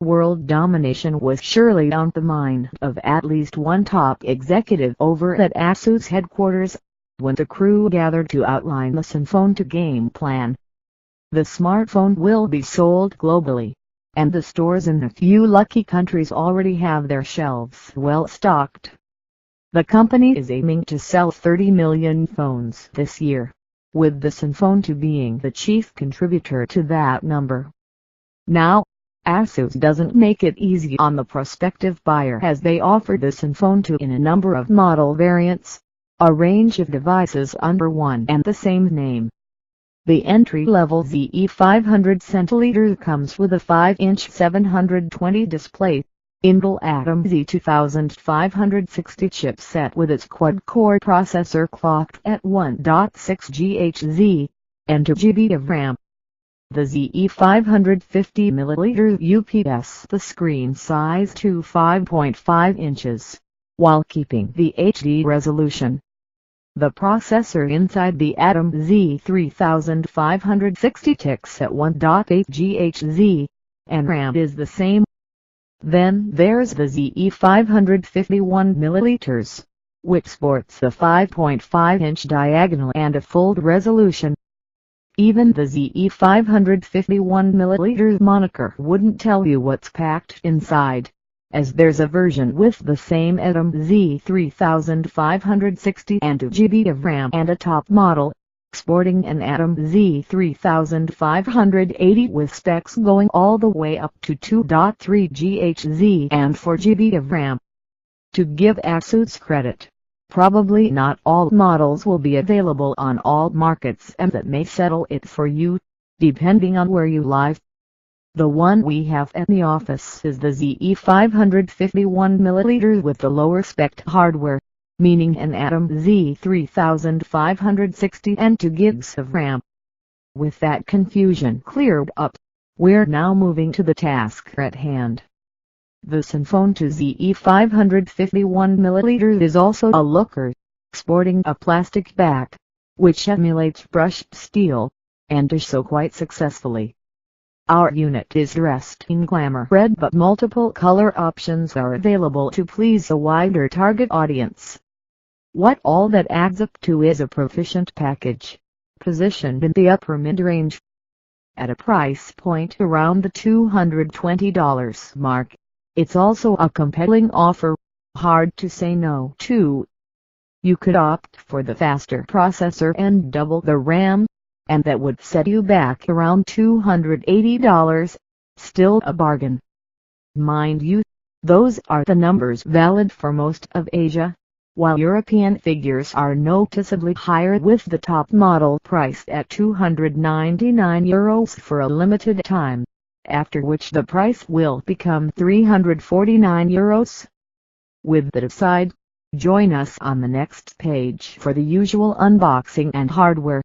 World domination was surely on the mind of at least one top executive over at Asus headquarters, when the crew gathered to outline the Zenfone 2 game plan. The smartphone will be sold globally, and the stores in a few lucky countries already have their shelves well stocked. The company is aiming to sell 30 million phones this year, with the Zenfone 2 being the chief contributor to that number. Now, Asus doesn't make it easy on the prospective buyer, as they offer the Zenfone 2 in a number of model variants, a range of devices under one and the same name. The entry-level ZE500 cm comes with a 5-inch 720 display, Intel Atom Z2560 chipset with its quad-core processor clocked at 1.6 GHz, and 2 GB of RAM. The ZE500 50mm UPS the screen size to 5.5 inches, while keeping the HD resolution. The processor inside the Atom Z3560 ticks at 1.8 GHz, and RAM is the same. Then there's the ZE500 51mm, which sports a 5.5-inch diagonal and a full resolution. Even the ZE500 51mm moniker wouldn't tell you what's packed inside, as there's a version with the same Atom Z3560 and 2 GB of RAM and a top model, sporting an Atom Z3580 with specs going all the way up to 2.3 GHz and 4 GB of RAM. To give Asus credit, probably not all models will be available on all markets, and that may settle it for you, depending on where you live. The one we have at the office is the ZE500 51mm with the lower spec hardware, meaning an Atom Z3560 and 2 GB of RAM. With that confusion cleared up, we're now moving to the task at hand. The Zenfone 2 ZE500 51mm is also a looker, sporting a plastic back, which emulates brushed steel, and does so quite successfully. Our unit is dressed in glamour red, but multiple color options are available to please a wider target audience. What all that adds up to is a proficient package, positioned in the upper mid-range. At a price point around the $220 mark, it's also a compelling offer, hard to say no to. You could opt for the faster processor and double the RAM, and that would set you back around $280, still a bargain. Mind you, those are the numbers valid for most of Asia, while European figures are noticeably higher, with the top model priced at €299 for a limited time, after which the price will become €349. With that aside, join us on the next page for the usual unboxing and hardware